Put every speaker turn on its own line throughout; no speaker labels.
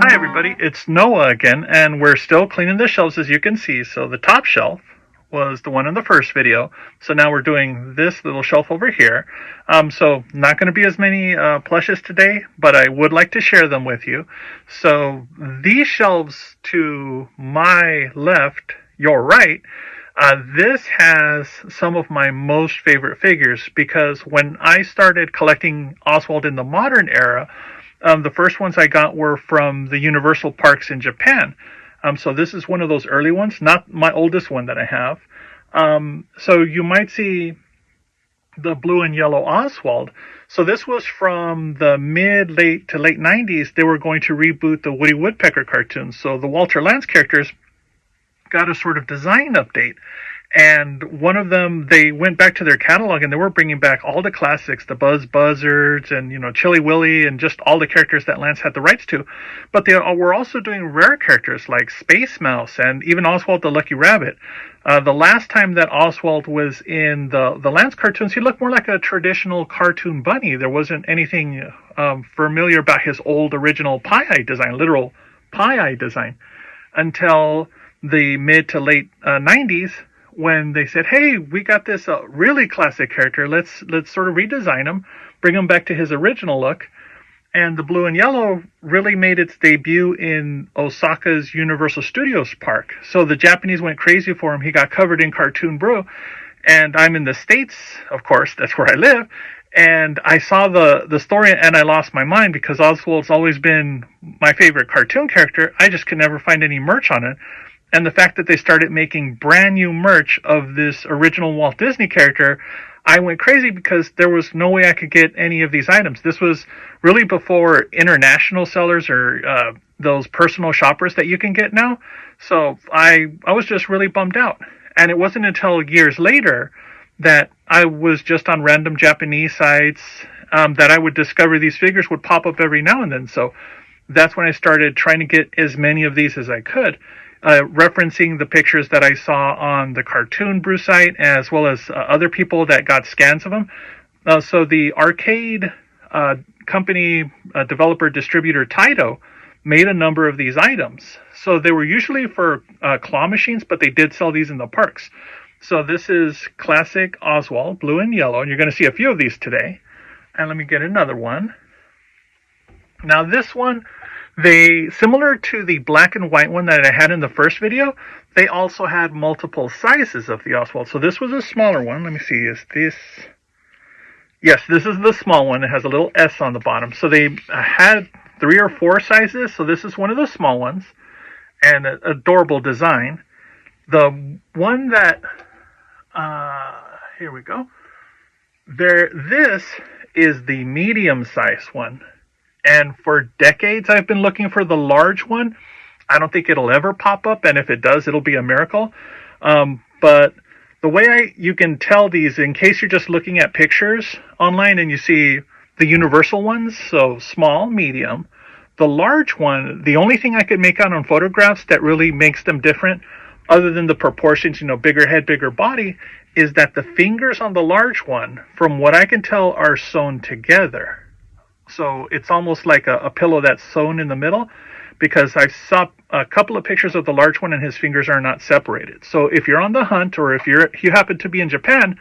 Hi everybody, it's Noah again, and we're still cleaning the shelves as you can see. So the top shelf was the one in the first video. So now we're doing this little shelf over here. So not going to be as many plushes today, but I would like to share them with you. So these shelves to my left, your right, this has some of my most favorite figures because when I started collecting Oswald in the modern era, the first ones I got were from the Universal parks in Japan. So this is one of those early ones, not my oldest one that I have. So you might see the blue and yellow Oswald. So this was from the late to late 90s. They were going to reboot the Woody Woodpecker cartoons. So the Walter Lantz characters got a sort of design update. And one of them, they went back to their catalog and they were bringing back all the classics, the Buzz Buzzards and, Chilly Willy and just all the characters that Lance had the rights to. But they were also doing rare characters like Space Mouse and even Oswald the Lucky Rabbit. The last time that Oswald was in the Lance cartoons, he looked more like a traditional cartoon bunny. There wasn't anything familiar about his old original pie-eye design, literal pie-eye design, until the mid to late 90s. When they said, hey, we got this really classic character, let's sort of redesign him, bring him back to his original look. And the blue and yellow really made its debut in Osaka's Universal Studios park. So the Japanese went crazy for him. He got covered in cartoon brew. And I'm in the States, of course, that's where I live. And I saw the story and I lost my mind because Oswald's always been my favorite cartoon character. I just could never find any merch on it. And the fact that they started making brand new merch of this original Walt Disney character, I went crazy because there was no way I could get any of these items. This was really before international sellers or those personal shoppers that you can get now. So I was just really bummed out. And it wasn't until years later that I was just on random Japanese sites that I would discover these figures would pop up every now and then. So that's when I started trying to get as many of these as I could. Referencing the pictures that I saw on the Cartoon Brew site, as well as other people that got scans of them. So the arcade company, developer, distributor Taito made a number of these items. So they were usually for claw machines, but they did sell these in the parks. So this is classic Oswald, blue and yellow, and you're going to see a few of these today. And let me get another one. Now this one, similar to the black and white one that I had in the first video, they also had multiple sizes of the Oswald. So this was a smaller one. Let me see, is this... Yes, this is the small one. It has a little S on the bottom. So they had 3 or 4 sizes. So this is one of the small ones. And an adorable design. The one that... here we go. This is the medium size one. And for decades, I've been looking for the large one. I don't think it'll ever pop up, and if it does, it'll be a miracle. But the way you can tell these, in case you're just looking at pictures online and you see the universal ones, so small, medium, the large one, the only thing I could make out on photographs that really makes them different, other than the proportions, bigger head, bigger body, is that the fingers on the large one, from what I can tell, are sewn together. So it's almost like a pillow that's sewn in the middle, because I saw a couple of pictures of the large one and his fingers are not separated. So if you're on the hunt, or if you happen to be in Japan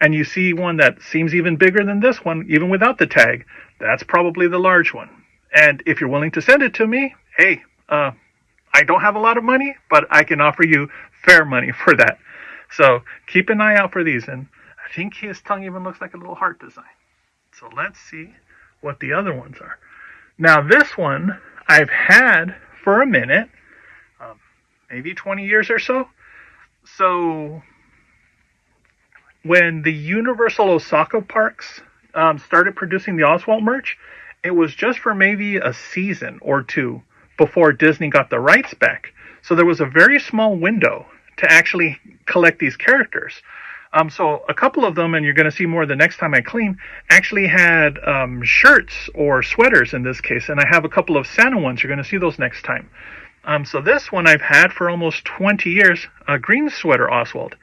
and you see one that seems even bigger than this one, even without the tag, that's probably the large one. And if you're willing to send it to me, hey, I don't have a lot of money, but I can offer you fair money for that. So keep an eye out for these. And I think his tongue even looks like a little heart design. So let's see what the other ones are. Now this one I've had for a minute, maybe 20 years or so. So when the Universal Osaka parks started producing the Oswald merch, it was just for maybe a season or two before Disney got the rights back. So there was a very small window to actually collect these characters. So a couple of them, and you're going to see more the next time I clean, actually had shirts or sweaters in this case. And I have a couple of Santa ones. You're going to see those next time. So this one I've had for almost 20 years, a green sweater Oswald.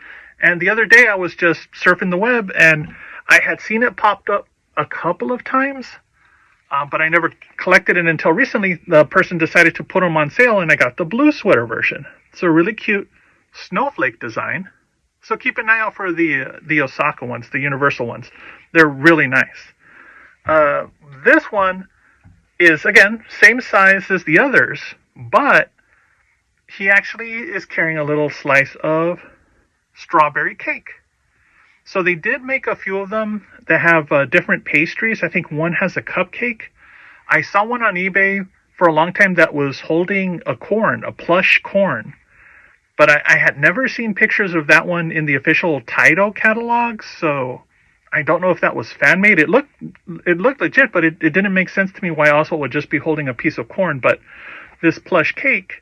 And the other day I was just surfing the web and I had seen it popped up a couple of times but I never collected it until recently. The person decided to put them on sale, and I got the blue sweater version. It's a really cute snowflake design. So keep an eye out for the Osaka ones, the universal ones. They're really nice. This one is, again, same size as the others, but he actually is carrying a little slice of strawberry cake. So they did make a few of them that have different pastries. I think one has a cupcake. I saw one on eBay for a long time that was holding a corn, a plush corn. But I had never seen pictures of that one in the official Taito catalog, so I don't know if that was fan-made. It looked legit, but it didn't make sense to me why Oswald would just be holding a piece of corn. But this plush cake,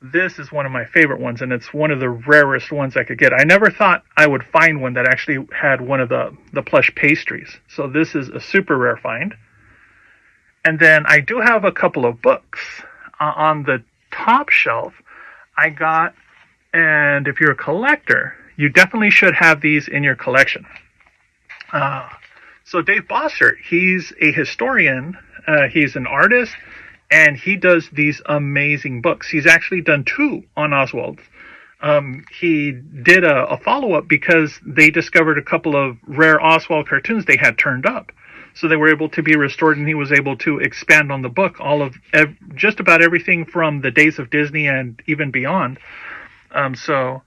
this is one of my favorite ones, and it's one of the rarest ones I could get. I never thought I would find one that actually had one of the plush pastries. So this is a super rare find. And then I do have a couple of books. On the top shelf, I got, and if you're a collector, you definitely should have these in your collection. So Dave Bossert, he's a historian, he's an artist, and he does these amazing books. He's actually done 2 on Oswalds. He did a follow-up because they discovered a couple of rare Oswald cartoons they had turned up. So they were able to be restored, and he was able to expand on the book, just about everything from the days of Disney and even beyond. So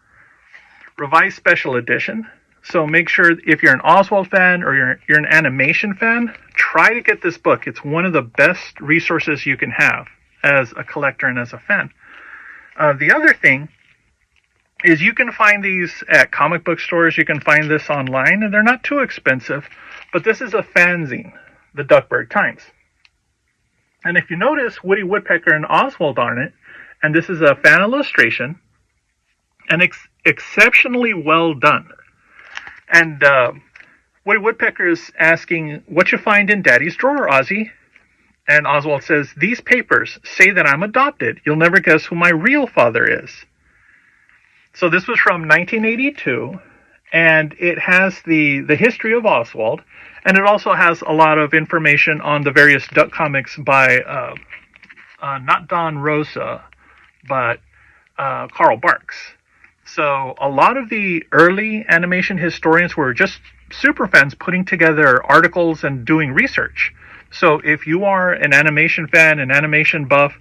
revised special edition. So make sure if you're an Oswald fan or you're an animation fan, try to get this book. It's one of the best resources you can have as a collector and as a fan. The other thing is you can find these at comic book stores. You can find this online, and they're not too expensive. But this is a fanzine, the Duckburg Times. And if you notice Woody Woodpecker and Oswald on it, and this is a fan illustration, and exceptionally well done. And Woody Woodpecker is asking, what you find in Daddy's drawer, Ozzy? And Oswald says, these papers say that I'm adopted. You'll never guess who my real father is. So this was from 1982, and it has the history of Oswald, and it also has a lot of information on the various Duck comics by, not Don Rosa, but Carl Barks. So a lot of the early animation historians were just super fans putting together articles and doing research. So if you are an animation fan, an animation buff,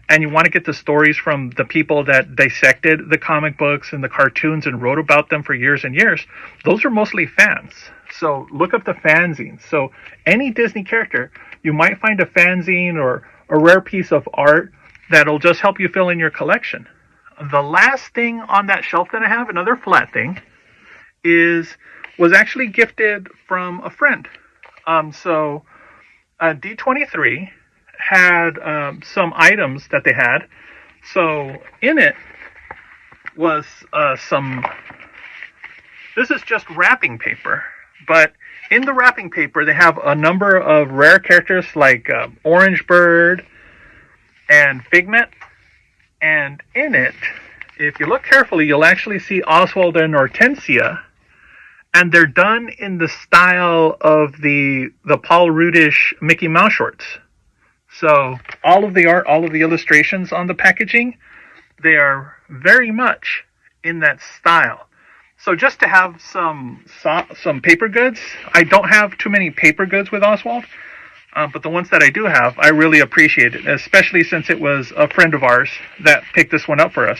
and you want to get the stories from the people that dissected the comic books and the cartoons and wrote about them for years and years, those are mostly fans. So look up the fanzines. So any Disney character, you might find a fanzine or a rare piece of art that'll just help you fill in your collection. The last thing on that shelf that I have, another flat thing, was actually gifted from a friend. So D23 had some items that they had. So in it was this is just wrapping paper, but in the wrapping paper they have a number of rare characters like Orange Bird and Figment. And in it, if you look carefully, you'll actually see Oswald and Hortensia, and they're done in the style of the Paul Rudish Mickey Mouse shorts. So all of the art, all of the illustrations on the packaging, they are very much in that style. So just to have some paper goods, I don't have too many paper goods with Oswald, but the ones that I do have, I really appreciate it, especially since it was a friend of ours that picked this one up for us.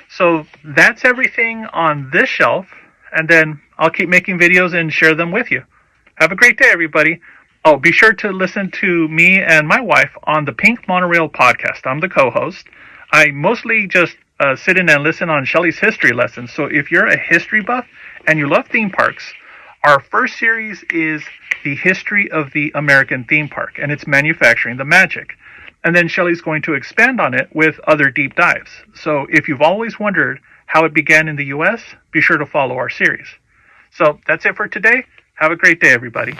So that's everything on this shelf, and then I'll keep making videos and share them with you. Have a great day, everybody. Oh, be sure to listen to me and my wife on the Pink Monorail podcast. I'm the co-host. I mostly just sit in and listen on Shelley's history lessons. So if you're a history buff and you love theme parks, our first series is the history of the American theme park and its manufacturing, the magic. And then Shelley's going to expand on it with other deep dives. So if you've always wondered how it began in the U.S., be sure to follow our series. So that's it for today. Have a great day, everybody.